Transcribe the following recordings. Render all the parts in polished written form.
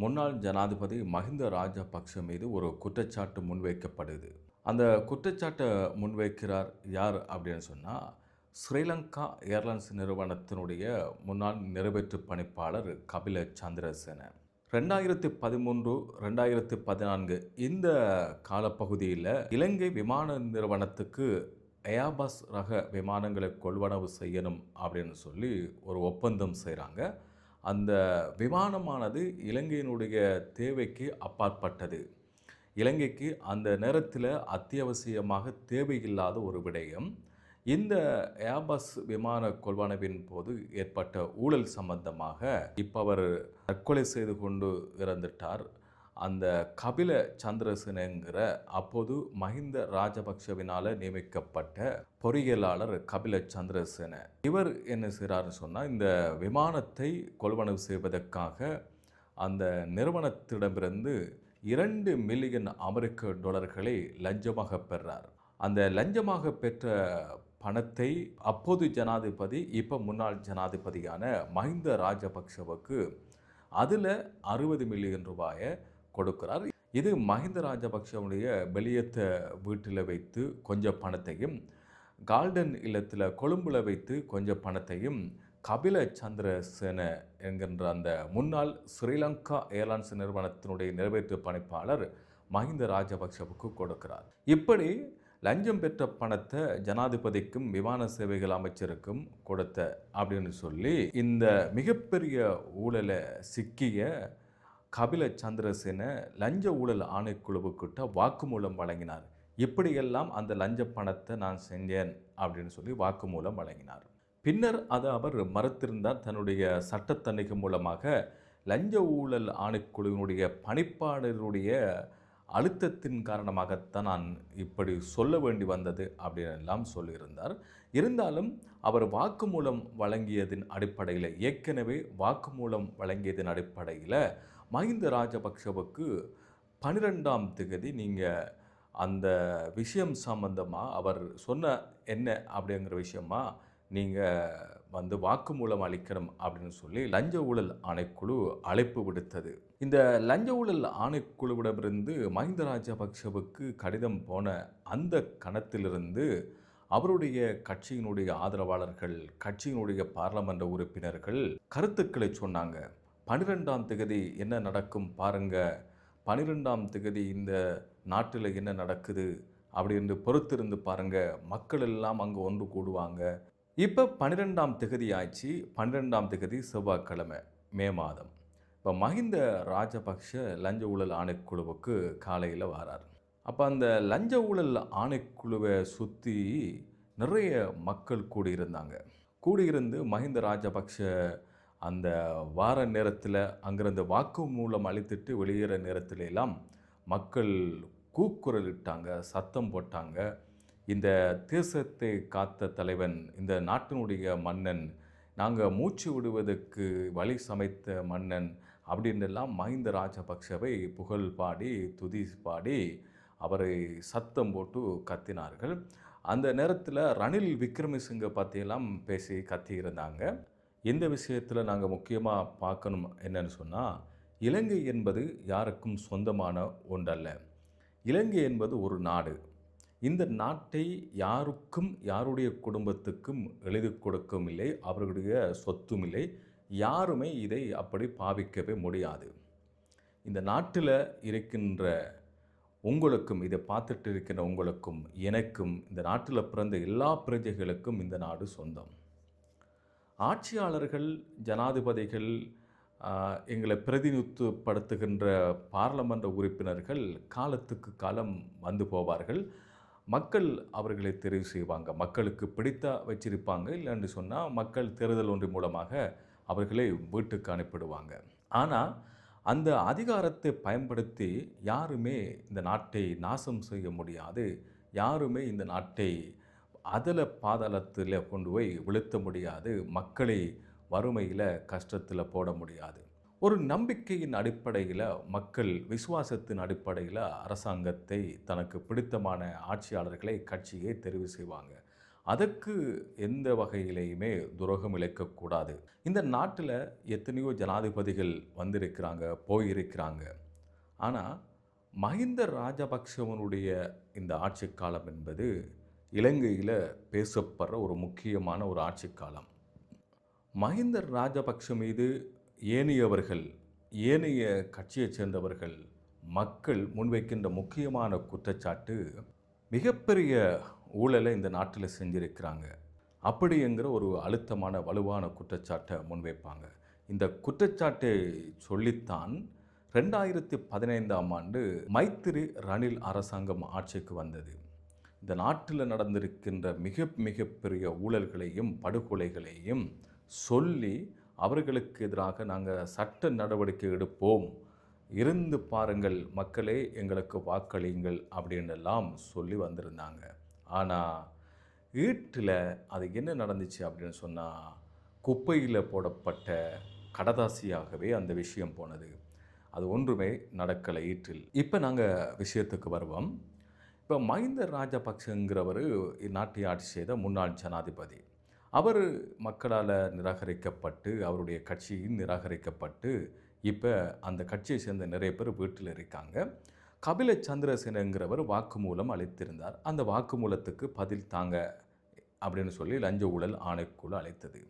முன்னாள் ஜனாதிபதி மஹிந்த ராஜபக்ஷ மீது ஒரு குற்றச்சாட்டு முன்வைக்கப்படுது. அந்த குற்றச்சாட்டை முன்வைக்கிறார் யார் அப்படின்னு சொன்னால், ஸ்ரீலங்கா ஏர்லைன்ஸ் நிறுவனத்தினுடைய முன்னாள் நிறைவேற்று பணிப்பாளர் கபில சந்திரசேன. 2013, 2014 இந்த காலப்பகுதியில் இலங்கை விமான நிறுவனத்துக்கு ஏர்பஸ் ரக விமானங்களை கொள்வனவு செய்யணும் அப்படின்னு சொல்லி ஒரு ஒப்பந்தம் செய்கிறாங்க. அந்த விமானமானது இலங்கையினுடைய தேவைக்கு அப்பாற்பட்டது. இலங்கைக்கு அந்த நேரத்தில் அத்தியாவசியமாக தேவையில்லாத ஒரு விடயம். இந்த ஏர்பஸ் விமான கொள்வனவின் போது ஏற்பட்ட ஊழல் சம்பந்தமாக இப்போ அவர் தற்கொலை செய்து கொண்டு இறந்துட்டார். அந்த கபில சந்திரசேனங்கிற அப்போது மஹிந்த ராஜபக்ஷவினால் நியமிக்கப்பட்ட பொறியியலாளர் கபில சந்திரசேன. இவர் என்ன செய்கிறாருன்னு சொன்னால், இந்த விமானத்தை கொள்வனவு செய்வதற்காக அந்த நிறுவனத்திடமிருந்து 2 மில்லியன் அமெரிக்க டாலர்களை லஞ்சமாக பெறார். அந்த லஞ்சமாக பெற்ற பணத்தை அப்போது ஜனாதிபதி, இப்போ முன்னாள் ஜனாதிபதியான மஹிந்த ராஜபக்ஷவுக்கு அதில் 60 மில்லியன் ரூபாயை கொடுக்கிறார். இது மஹிந்த ராஜபக்ஷவுடைய வெளியேற்ற வீட்டில் வைத்து கொஞ்சம் பணத்தையும், கால்டன் இல்லத்தில் கொழும்பில் வைத்து கொஞ்சம் பணத்தையும் கபில சந்திரசேன என்கின்ற அந்த முன்னாள் ஸ்ரீலங்கா ஏர்லைன்ஸ் நிறுவனத்தினுடைய நிறைவேற்று பணிப்பாளர் மஹிந்த ராஜபக்ஷவுக்கு கொடுக்கிறார். இப்படி லஞ்சம் பெற்ற பணத்தை ஜனாதிபதிக்கும் விமான சேவைகள் அமைச்சருக்கும் கொடுத்த அப்படின்னு சொல்லி இந்த மிகப்பெரிய ஊழலை சிக்கிய கபில சந்திரசேன லஞ்ச ஊழல் ஆணைக்குழுவுக்கிட்ட வாக்குமூலம் வழங்கினார். இப்படியெல்லாம் அந்த லஞ்ச பணத்தை நான் செஞ்சேன் அப்படின்னு சொல்லி வாக்குமூலம் வழங்கினார். பின்னர் அதை அவர் மறுத்திருந்தார். தன்னுடைய சட்டத்தணிக்கை மூலமாக லஞ்ச ஊழல் ஆணைக்குழுவினுடைய பணிப்பாளருடைய அழுத்தத்தின் காரணமாகத்தான் நான் இப்படி சொல்ல வேண்டி வந்தது அப்படின்னு எல்லாம் சொல்லியிருந்தார். இருந்தாலும் அவர் வாக்குமூலம் வழங்கியதின் அடிப்படையில், ஏற்கனவே வாக்குமூலம் வழங்கியதன் அடிப்படையில் மஹிந்த ராஜபக்ஷவுக்கு 12ஆம் தேதி நீங்கள் அந்த விஷயம் சம்பந்தமாக அவர் சொன்ன என்ன அப்படிங்கிற விஷயமா நீங்கள் வாக்குமூலம் அளிக்கணும் அப்படின்னு சொல்லி லஞ்ச ஊழல் ஆணைக்குழு அழைப்பு விடுத்தது. இந்த லஞ்ச ஊழல் ஆணைக்குழுவிடமிருந்து மஹிந்த ராஜபக்ஷவுக்கு கடிதம் போன அந்த கணத்திலிருந்து அவருடைய கட்சியினுடைய ஆதரவாளர்கள், கட்சியினுடைய பாராளுமன்ற உறுப்பினர்கள் கருத்துக்களை சொன்னாங்க. 12ஆம் தேதி என்ன நடக்கும் பாருங்க, 12ஆம் தேதி இந்த நாட்டில் என்ன நடக்குது அப்படின்னு பொறுத்திருந்து பாருங்க, மக்கள் எல்லாம் அங்கே ஒன்று கூடுவாங்க. இப்போ 12ஆம் தேதி ஆச்சு. 12ஆம் தேதி செவ்வாய்க்கிழமை, மே மாதம். இப்போ மஹிந்த ராஜபக்ஷ லஞ்ச ஊழல் ஆணைக்குழுவுக்கு காலையில் வரார். அப்போ அந்த லஞ்ச ஊழல் ஆணைக்குழுவை சுற்றி நிறைய மக்கள் கூடியிருந்தாங்க. கூடியிருந்து மஹிந்த ராஜபக்ஷ அந்த வார நேரத்தில் அங்கிருந்து வாக்குமூலம் அளித்துட்டு வெளியேற நேரத்தில எல்லாம் மக்கள் கூக்குரலிட்டாங்க, சத்தம் போட்டாங்க. இந்த தேசத்தை காத்த தலைவன், இந்த நாட்டினுடைய மன்னன், நாங்கள் மூச்சு விடுவதற்கு வழி சமைத்த மன்னன் அப்படின்னெல்லாம் மஹிந்த ராஜபக்ஷவை புகழ் பாடி, துதி பாடி அவரை சத்தம் போட்டு கத்தினார்கள். அந்த நேரத்தில் ரணில் விக்ரமசிங்க பற்றியெல்லாம் பேசி கத்தியிருந்தாங்க. இந்த விஷயத்தில் நாங்கள் முக்கியமாக பார்க்கணும் என்னன்னு சொன்னால், இலங்கை என்பது யாருக்கும் சொந்தமான ஒன்றல்ல. இலங்கை என்பது ஒரு நாடு. இந்த நாட்டை யாருக்கும், யாருடைய குடும்பத்துக்கும் எழுதி கொடுக்கவும் இல்லை, அவர்களுடைய சொத்தும் இல்லை. யாருமே இதை அப்படி பாவிக்கவே முடியாது. இந்த நாட்டில் இருக்கின்ற உங்களுக்கும், இதை பார்த்துட்டு இருக்கின்ற உங்களுக்கும், எனக்கும், இந்த நாட்டில் பிறந்த எல்லா பிரஜைகளுக்கும் இந்த நாடு சொந்தம். ஆட்சியாளர்கள், ஜனாதிபதிகள், எங்களை பிரதிநிதித்துவப்படுத்துகின்ற பாராளுமன்ற உறுப்பினர்கள் காலத்துக்கு காலம் வந்து போவார்கள். மக்கள் அவர்களை தெரிவு செய்வாங்க. மக்களுக்கு பிடித்தா வச்சிருப்பாங்க. இல்லைன்னு சொன்னால் மக்கள் தேர்தல் ஒன்றின் மூலமாக அவர்களை வீட்டுக்கு அனுப்பிடுவாங்க. ஆனால் அந்த அதிகாரத்தை பயன்படுத்தி யாருமே இந்த நாட்டை நாசம் செய்ய முடியாது. யாருமே இந்த நாட்டை அதில் பாதாளத்தில் கொண்டு போய் விழுத்த முடியாது. மக்களை வறுமையில், கஷ்டத்தில் போட முடியாது. ஒரு நம்பிக்கையின் அடிப்படையில், மக்கள் விசுவாசத்தின் அடிப்படையில் அரசாங்கத்தை, தனக்கு பிடித்தமான ஆட்சியாளர்களை, கட்சியை தெரிவு செய்வாங்க. அதற்கு எந்த வகையிலேயுமே துரோகம் இழைக்கக்கூடாது. இந்த நாட்டில் எத்தனையோ ஜனாதிபதிகள் வந்திருக்கிறாங்க, போயிருக்கிறாங்க. ஆனா, மஹிந்த ராஜபக்ஷவனுடைய இந்த ஆட்சி காலம் என்பது இலங்கையில பேசப்படுற ஒரு முக்கியமான ஒரு ஆட்சி காலம். மஹிந்த ராஜபக்ஷ மீது ஏனையவர்கள், ஏனைய கட்சியைச் சேர்ந்தவர்கள், மக்கள் முன்வைக்கின்ற முக்கியமான குற்றச்சாட்டு, மிகப்பெரிய ஊழலை இந்த நாட்டில் செஞ்சிருக்கிறாங்க. அப்படிங்கிற ஒரு அழுத்தமான, வலுவான குற்றச்சாட்டை முன்வைப்பாங்க. இந்த குற்றச்சாட்டை சொல்லித்தான் 2015ஆம் ஆண்டு மைத்திரி ரணில் அரசாங்கம் ஆட்சிக்கு வந்தது. இந்த நாட்டில் நடந்திருக்கின்ற மிக பெரிய ஊழல்களையும் படுகொலைகளையும் சொல்லி அவர்களுக்கு எதிராக நாங்கள் சட்ட நடவடிக்கை எடுப்போம், இருந்து பாருங்கள் மக்களே, எங்களுக்கு வாக்களியுங்கள் அப்படின்னெல்லாம் சொல்லி வந்திருந்தாங்க. ஆனால் வீட்டில் அது என்ன நடந்துச்சு அப்படின்னு சொன்னால், குப்பையில் போடப்பட்ட கடதாசியாகவே அந்த விஷயம் போனது. அது ஒன்றுமே நடக்கலை ஈற்றில். இப்போ நாங்கள் விஷயத்துக்கு வருவோம். இப்போ மஹிந்த ராஜபக்ஷங்கிறவர் நாட்டை ஆட்சி செய்த முன்னாள் ஜனாதிபதி. அவர் மக்களால் நிராகரிக்கப்பட்டு, அவருடைய கட்சியும் நிராகரிக்கப்பட்டு, இப்போ அந்த கட்சியை சேர்ந்த நிறைய பேர் வீட்டில் இருக்காங்க. கபில சந்திரசேனங்கிறவர் வாக்குமூலம் அளித்திருந்தார். அந்த வாக்குமூலத்துக்கு பதில் தாங்க அப்படின்னு சொல்லி லஞ்ச ஊழல் ஆணைக்குழு அழைத்தது.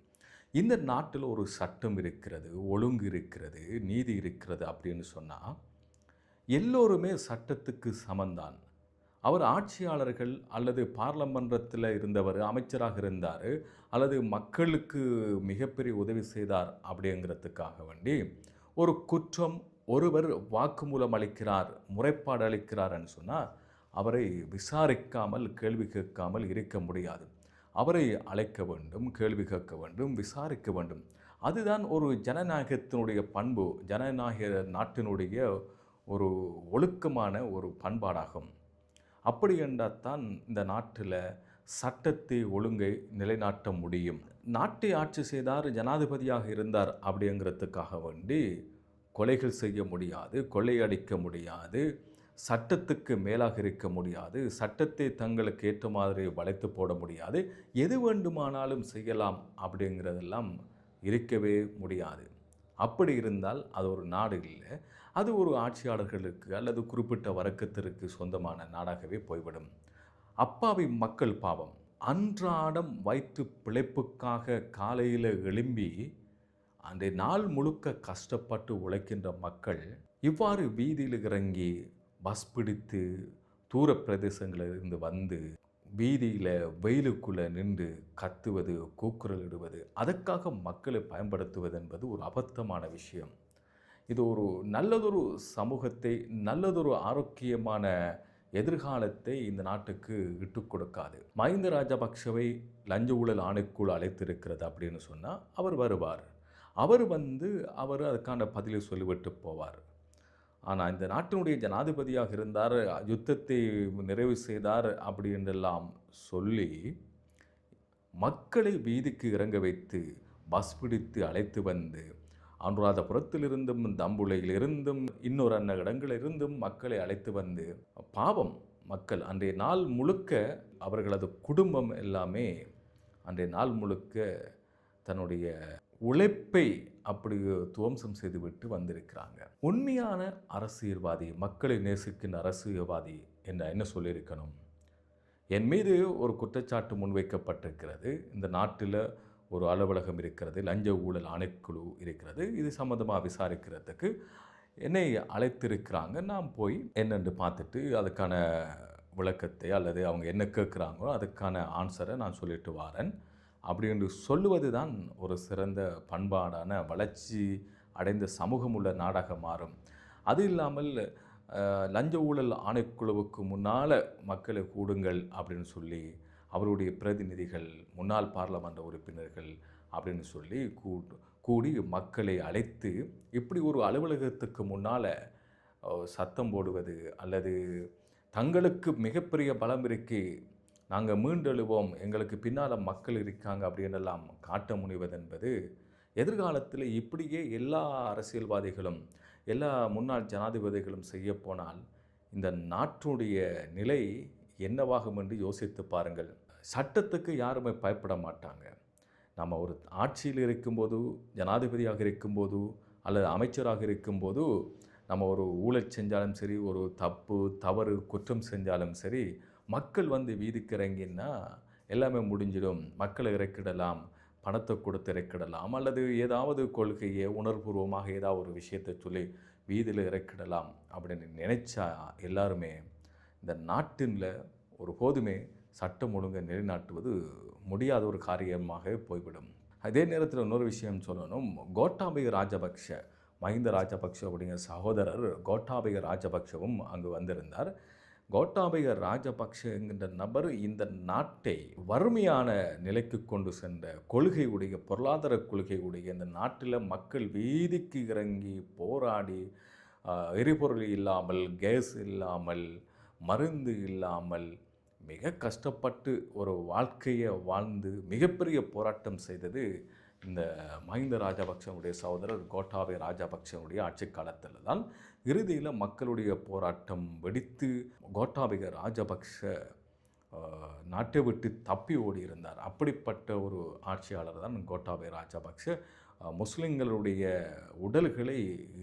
இந்த நாட்டில் ஒரு சட்டம் இருக்கிறது, ஒழுங்கு இருக்கிறது, நீதி இருக்கிறது அப்படின்னு சொன்னால் எல்லோருமே சட்டத்துக்கு சமந்தான். அவர் ஆட்சியாளர்கள் அல்லது பார்லமன்றத்தில் இருந்தவர், அமைச்சராக இருந்தார், அல்லது மக்களுக்கு மிகப்பெரிய உதவி செய்தார் அப்படிங்கிறதுக்காக வேண்டி ஒரு குற்றம், ஒருவர் வாக்குமூலம் அளிக்கிறார், முறைப்பாடு அளிக்கிறார்ன்னு சொன்னால் அவரை விசாரிக்காமல், கேள்வி கேட்காமல் இருக்க முடியாது. அவரை அழைக்க வேண்டும், கேள்வி கேட்க வேண்டும், விசாரிக்க வேண்டும். அதுதான் ஒரு ஜனநாயகத்தினுடைய பண்பு, ஜனநாயக நாட்டினுடைய ஒரு ஒழுக்கமான ஒரு பண்பாடாகும். அப்படி என்றால்தான் இந்த நாட்டில் சட்டத்தை ஒழுங்கை நிலைநாட்ட முடியும். நாட்டை ஆட்சி செய்தார், ஜனாதிபதியாக இருந்தார் அப்படிங்கிறதுக்காக வேண்டி கொலைகள் செய்ய முடியாது, கொள்ளையடிக்க முடியாது, சட்டத்துக்கு மேலாக இருக்க முடியாது, சட்டத்தை தங்களுக்கு ஏற்ற மாதிரி வளைத்து போட முடியாது, எது வேண்டுமானாலும் செய்யலாம் அப்படிங்கிறதெல்லாம் இருக்கவே முடியாது. அப்படி இருந்தால் அது ஒரு நாடு இல்லை, அது ஒரு ஆட்சியாளர்களுக்கு அல்லது குறிப்பிட்ட வர்க்கத்திற்கு சொந்தமான நாடாகவே போய்விடும். அப்பாவி மக்கள் பாவம், அன்றாடம் வயிற்று பிழைப்புக்காக காலையில் எழும்பி அன்றைய நாள் முழுக்க கஷ்டப்பட்டு உழைக்கின்ற மக்கள் இவ்வாறு வீதியில் இறங்கி பஸ் பிடித்து தூர பிரதேசங்களிலிருந்து வந்து வீதியில் வெயிலுக்குள்ளே நின்று கத்துவது, கூக்குரல் இடுவது, அதற்காக மக்களை பயன்படுத்துவது என்பது ஒரு அபத்தமான விஷயம். இது ஒரு நல்லதொரு சமூகத்தை, நல்லதொரு ஆரோக்கியமான எதிர்காலத்தை இந்த நாட்டுக்கு விட்டுக் கொடுக்காது. மஹிந்த ராஜபக்ஷவை லஞ்ச ஊழல் ஆணைக்குழு அழைத்திருக்கிறது அப்படின்னு சொன்னால் அவர் வருவார். அவர் வந்து அதுக்கான பதிலை சொல்லிவிட்டு போவார். ஆனால் இந்த நாட்டினுடைய ஜனாதிபதியாக இருந்தார், யுத்தத்தை நிறைவு செய்தார் அப்படின்றெல்லாம் சொல்லி மக்களை வீதிக்கு இறங்க வைத்து பஸ் பிடித்து அழைத்து வந்து அனுராதபுரத்திலிருந்தும், தம்புளையிலிருந்தும், இன்னொரு இடங்களிலிருந்தும் மக்களை அழைத்து வந்து, பாவம் மக்கள் அன்றைய நாள் முழுக்க அவர்களது குடும்பம் எல்லாமே அன்றைய நாள் முழுக்க தன்னுடைய உழைப்பை அப்படி துவம்சம் செய்துவிட்டு வந்திருக்கிறாங்க. உண்மையான அரசியல்வாதி, மக்களை நேசிக்கின்ற அரசியல்வாதி என்ன சொல்லியிருக்கணும்? என் மீது ஒரு குற்றச்சாட்டு முன்வைக்கப்பட்டிருக்கிறது, இந்த நாட்டில் ஒரு அலுவலகம் இருக்கிறது, லஞ்ச ஊழல் ஆணைக்குழு இருக்கிறது, இது சம்மந்தமாக விசாரிக்கிறதுக்கு என்னை அழைத்திருக்கிறாங்க. நான் போய் என்னென்று பார்த்துட்டு அதுக்கான விளக்கத்தை அல்லது அவங்க என்ன கேட்குறாங்களோ அதுக்கான ஆன்சரை நான் சொல்லிட்டு வாரேன் அப்படின்னு சொல்லுவது தான் ஒரு சிறந்த பண்பாடான வளர்ச்சி அடைந்த சமூகம் உள்ள நாடாக மாறும். அது இல்லாமல் லஞ்ச ஊழல் ஆணைக்குழுவுக்கு முன்னால் மக்களை கூடுங்கள் அப்படின்னு சொல்லி அவருடைய பிரதிநிதிகள், முன்னாள் பாராளுமன்ற உறுப்பினர்கள் அப்படின்னு சொல்லி கூடி மக்களை அழைத்து இப்படி ஒரு அலுவலகத்துக்கு முன்னால் சத்தம் போடுவது அல்லது தங்களுக்கு மிகப்பெரிய பலம் இருக்கு, நாங்கள் மீண்டெழுவோம், எங்களுக்கு பின்னால் மக்கள் இருக்காங்க அப்படின்னெல்லாம் காட்ட முனைவது என்பது எதிர்காலத்தில் இப்படியே எல்லா அரசியல்வாதிகளும் எல்லா முன்னாள் ஜனாதிபதிகளும் செய்ய போனால் இந்த நாட்டுடைய நிலை என்னவாகும் என்று யோசித்து பாருங்கள். சட்டத்துக்கு யாருமே பயப்பட மாட்டாங்க. நம்ம ஒரு ஆட்சியில் இருக்கும்போது, ஜனாதிபதியாக இருக்கும்போது, அல்லது அமைச்சராக இருக்கும்போது, நம்ம ஒரு ஊழல் செஞ்சாலும் சரி, ஒரு தப்பு, தவறு, குற்றம் செஞ்சாலும் சரி, மக்கள் வந்து வீதிக்கு இறங்கினா எல்லாமே முடிஞ்சிடும். மக்களை இறக்கிடலாம், பணத்தை கொடுத்து இறக்கிடலாம், அல்லது ஏதாவது கொள்கையை உணர்வுபூர்வமாக ஏதாவது ஒரு விஷயத்தை சொல்லி வீதியில இறக்கிடலாம் அப்படின்னு நினைச்சா எல்லாருமே இந்த நாட்டின்ல ஒருபோதுமே சட்டம் ஒழுங்கை நிலைநாட்டுவது முடியாத ஒரு காரியமாக போய்விடும். அதே நேரத்தில் இன்னொரு விஷயம் சொல்லணும். கோட்டாபய ராஜபக்ஷ, மஹிந்த ராஜபக்ஷ அப்படிங்கிற சகோதரர் கோட்டாபய ராஜபக்ஷவும் அங்கு வந்திருந்தார். கோட்டாபய ராஜபக்ஷ என்கின்ற நபர் இந்த நாட்டை வறுமையான நிலைக்கு கொண்டு சென்ற கொள்கையுடைய, பொருளாதார கொள்கையுடைய, இந்த நாட்டில் மக்கள் வீதிக்கு இறங்கி போராடி எரிபொருள் இல்லாமல், கேஸ் இல்லாமல், மருந்து இல்லாமல் மிக கஷ்டப்பட்டு ஒரு வாழ்க்கையை வாழ்ந்து மிகப்பெரிய போராட்டம் செய்தது இந்த மஹிந்த ராஜபக்ஷனுடைய சகோதரர் கோட்டாபய ராஜபக்ஷனுடைய ஆட்சி காலத்தில் தான். இறுதியில் மக்களுடைய போராட்டம் வெடித்து கோட்டாபய ராஜபக்ஷ நாட்டை விட்டு தப்பி ஓடியிருந்தார். அப்படிப்பட்ட ஒரு ஆட்சியாளர் தான் கோட்டாபய ராஜபக்ஷ. முஸ்லிம்களுடைய உடல்களை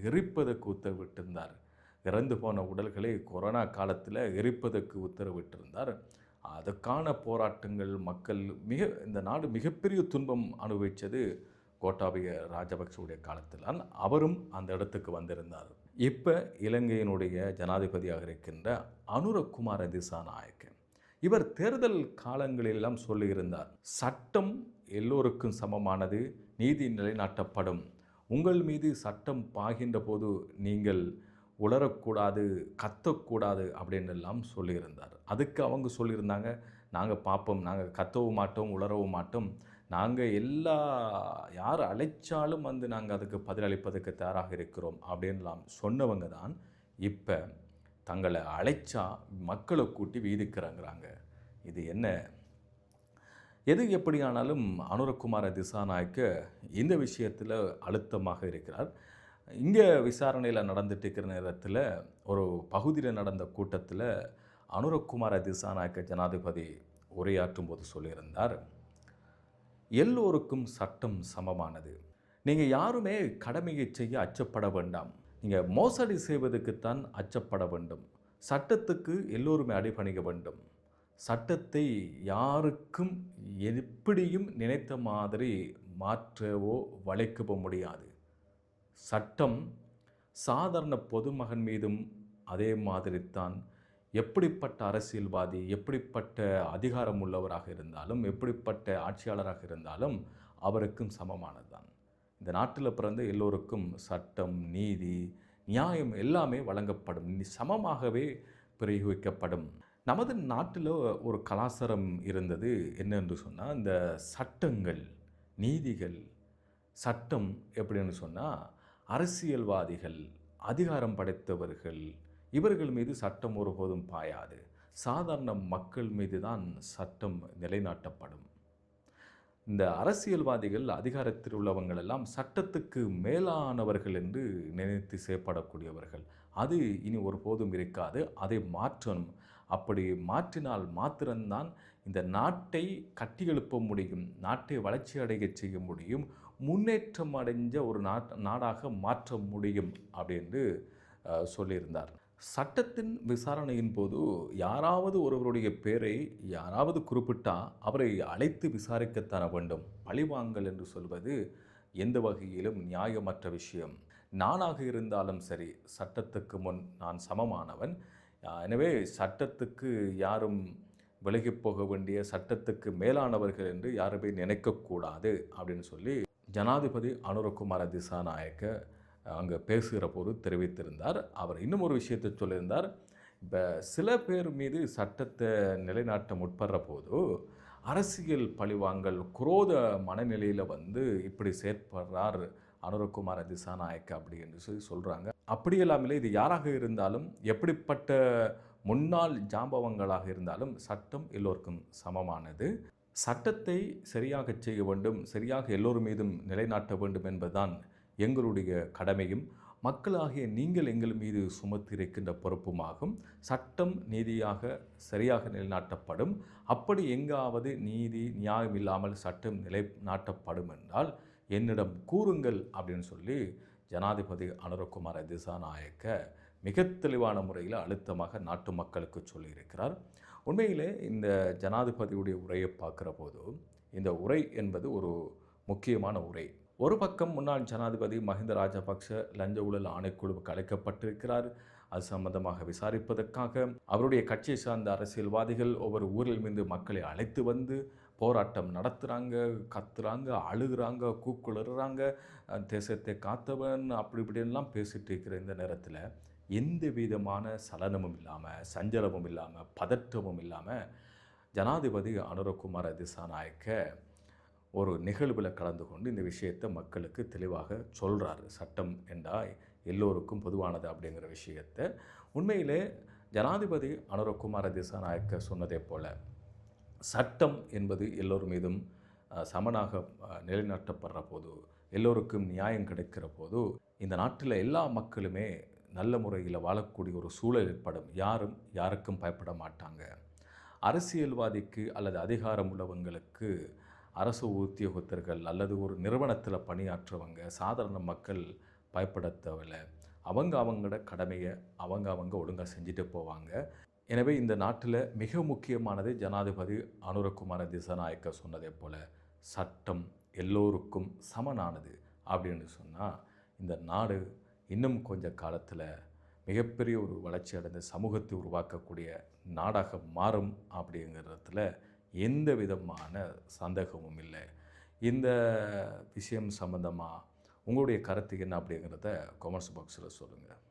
எரிப்பதற்கு உத்தரவிட்டிருந்தார். இறந்து போன உடல்களை கொரோனா காலத்தில் எரிப்பதற்கு உத்தரவிட்டிருந்தார். அதுக்கான போராட்டங்கள் மக்கள் இந்த நாடு மிகப்பெரிய துன்பம் அனுபவித்தது கோட்டாபய ராஜபக்சவுடைய காலத்தில் தான். அவரும் அந்த இடத்துக்கு வந்திருந்தார். இப்போ இலங்கையினுடைய ஜனாதிபதியாக இருக்கின்ற அனுரகுமார திசாநாயக்க, இவர் தேர்தல் காலங்களிலெல்லாம் சொல்லியிருந்தார், சட்டம் எல்லோருக்கும் சமமானது, நீதி நிலைநாட்டப்படும், உங்கள் மீது சட்டம் பாய்கின்ற போது நீங்கள் உளரக்கூடாது, கத்தக்கூடாது அப்படின்னு எல்லாம் சொல்லியிருந்தார். அதுக்கு அவங்க சொல்லியிருந்தாங்க, நாங்கள் பார்ப்போம், நாங்கள் கத்தவும் மாட்டோம், உளரவும் மாட்டோம், நாங்கள் யார் அழைச்சாலும் வந்து நாங்கள் அதுக்கு பதிலளிப்பதற்கு தயாராக இருக்கிறோம் அப்படின்லாம் சொன்னவங்க தான் இப்போ தங்களை அழைச்சா மக்களை கூட்டி வீதிக்கிறங்கிறாங்க. இது என்ன? எது எப்படியானாலும் அனுரகுமார திசாநாயக்க இந்த விஷயத்தில் அழுத்தமாக இருக்கிறார். இங்கே விசாரணையில் நடந்துட்டு இருக்கிற நேரத்தில் ஒரு பகுதியில் நடந்த கூட்டத்தில் அனுரகுமார திசாநாயக்க ஜனாதிபதி உரையாற்றும் போது சொல்லியிருந்தார், எல்லோருக்கும் சட்டம் சமமானது, நீங்கள் யாருமே கடமையை செய்ய அச்சப்பட வேண்டாம், நீங்கள் மோசடி செய்வதற்குத்தான் அச்சப்பட வேண்டும், சட்டத்துக்கு எல்லோருமே அடிபணிக வேண்டும், சட்டத்தை யாருக்கும் எப்படியும் நினைத்த மாதிரி மாற்றவோ வளைக்கவோ முடியாது, சட்டம் சாதாரண பொதுமகன் மீதும் அதே மாதிரித்தான், எப்படிப்பட்ட அரசியல்வாதி, எப்படிப்பட்ட அதிகாரம் உள்ளவராக இருந்தாலும், எப்படிப்பட்ட ஆட்சியாளராக இருந்தாலும் அவருக்கும் சமமானது தான். இந்த நாட்டில் பிறந்த எல்லோருக்கும் சட்டம், நீதி, நியாயம் எல்லாமே வழங்கப்படும், சமமாகவே பிரயோகிக்கப்படும். நமது நாட்டில் ஒரு கலாச்சாரம் இருந்தது என்னென்று சொன்னால், இந்த சட்டங்கள், நீதிகள், சட்டம் எப்படின்னு சொன்னால், அரசியல்வாதிகள், அதிகாரம் படைத்தவர்கள், இவர்கள் மீது சட்டம் ஒருபோதும் பாயாது, சாதாரண மக்கள் மீது தான் சட்டம் நிலைநாட்டப்படும். இந்த அரசியல்வாதிகள், அதிகாரத்தில் உள்ளவங்கள் எல்லாம் சட்டத்துக்கு மேலானவர்கள் என்று நினைத்து செயற்படக்கூடியவர்கள். அது இனி ஒருபோதும் இருக்காது, அதை மாற்றணும். அப்படி மாற்றினால் மாத்திரம்தான் இந்த நாட்டை கட்டியெழுப்ப முடியும், நாட்டை வளர்ச்சி அடைய செய்ய முடியும், முன்னேற்றம் அடைஞ்ச ஒரு நாடாக மாற்ற முடியும் அப்படின்னு சொல்லியிருந்தார். சட்டத்தின் விசாரணையின் போது யாராவது ஒருவருடைய பேரை யாராவது குறிப்பிட்டால் அவரை அழைத்து விசாரிக்கத்தர வேண்டும். பழிவாங்கல் என்று சொல்வது எந்த வகையிலும் நியாயமற்ற விஷயம். நானாக இருந்தாலும் சரி, சட்டத்துக்கு முன் நான் சமமானவன். எனவே சட்டத்துக்கு யாரும் விலகி போக வேண்டிய, சட்டத்துக்கு மேலானவர்கள் என்று யாருமே நினைக்கக்கூடாது அப்படின்னு சொல்லி ஜனாதிபதி அனுரகுமார திசாநாயக்க அங்கே பேசுகிற போது தெரிவித்திருந்தார். அவர் இன்னும் ஒரு விஷயத்தை சொல்லியிருந்தார், இப்போ சில பேர் மீது சட்டத்தை நிலைநாட்ட முற்படுற போது அரசியல் பழிவாங்கல், குரோத மனநிலையில் வந்து இப்படி செயற்படுறார் அனுரகுமார திசாநாயக்க அப்படி என்று சொல்கிறாங்க. அப்படியெல்லாமே இது யாராக இருந்தாலும், எப்படிப்பட்ட முன்னாள் ஜாம்பவங்களாக இருந்தாலும் சட்டம் எல்லோருக்கும் சமமானது. சட்டத்தை சரியாக செய்ய வேண்டும், சரியாக எல்லோர் மீதும் நிலைநாட்ட வேண்டும் என்பதுதான் எங்களுடைய கடமையும் மக்களாகிய நீங்கள் எங்கள் மீது சுமத்தியிருக்கின்ற பொறுப்புமாகும். சட்டம் நீதியாக சரியாக நிலைநாட்டப்படும். அப்படி எங்காவது நீதி நியாயம் இல்லாமல் சட்டம் நிலைநாட்டப்படும் என்றால் என்னிடம் கூறுங்கள் அப்படின்னு சொல்லி ஜனாதிபதி அனுரகுமார திசாநாயக்க மிக தெளிவான முறையில் அழுத்தமாக நாட்டு மக்களுக்கு சொல்லியிருக்கிறார். உண்மையிலே இந்த ஜனாதிபதியுடைய உரையை பார்க்குற போது இந்த உரை என்பது ஒரு முக்கியமான உரை. ஒரு பக்கம் முன்னாள் ஜனாதிபதி மஹிந்த ராஜபக்ஷ லஞ்ச ஊழல் ஆணைக்குழுவுக்கு அழைக்கப்பட்டிருக்கிறார். அது சம்பந்தமாக விசாரிப்பதற்காக அவருடைய கட்சியை சார்ந்த அரசியல்வாதிகள் ஒவ்வொரு ஊரில் மீது மக்களை அழைத்து வந்து போராட்டம் நடத்துகிறாங்க, கத்துறாங்க, அழுகிறாங்க, கூக்குளறாங்க, தேசத்தை காத்தவன் அப்படி இப்படின்லாம் பேசிகிட்டு இருக்கிற இந்த நேரத்தில் எந்த விதமான சலனமும் இல்லாமல், சஞ்சலமும் இல்லாமல், பதற்றமும் இல்லாமல் ஜனாதிபதி அனுரகுமார திசாநாயக்க ஒரு நிகழ்வில் கலந்து கொண்டு இந்த விஷயத்தை மக்களுக்கு தெளிவாக சொல்கிறார். சட்டம் என்றால் எல்லோருக்கும் பொதுவானது அப்படிங்கிற விஷயத்தை உண்மையிலே ஜனாதிபதி அனுரகுமார திசாநாயக்க சொன்னதை போல சட்டம் என்பது எல்லோர் மீதும் சமனாக நிலைநாட்டப்படுற போது, எல்லோருக்கும் நியாயம் கிடைக்கிற போது இந்த நாட்டில் எல்லா மக்களுமே நல்ல முறையில் வாழக்கூடிய ஒரு சூழல் ஏற்படும். யாரும் யாருக்கும் பயப்பட மாட்டாங்க. அரசியல்வாதிக்கு அல்லது அதிகாரம் உள்ளவங்களுக்கு, அரசு உத்தியோகத்தர்கள் அல்லது ஒரு நிறுவனத்தில் பணியாற்றுறவங்க, சாதாரண மக்கள் பயப்பட தேவையில்லை. அவங்களோட கடமையை அவங்க ஒழுங்காக செஞ்சுட்டு போவாங்க. எனவே இந்த நாட்டில் மிக முக்கியமானது ஜனாதிபதி அனுரகுமார திசாநாயக்க சொன்னதை போல் சட்டம் எல்லோருக்கும் சமனானது அப்படின்னு சொன்னால் இந்த நாடு இன்னும் கொஞ்ச காலத்தில் மிகப்பெரிய ஒரு வளர்ச்சி அடைந்த சமூகத்தை உருவாக்கக்கூடிய நாடாக மாறும் அப்படிங்கிறதுல எந்த விதமான சந்தேகமும் இல்லை. இந்த விஷயம் சம்பந்தமாக உங்களுடைய கருத்து என்ன அப்படிங்கிறத கமெண்ட்ஸ் பாக்ஸில் சொல்லுங்கள்.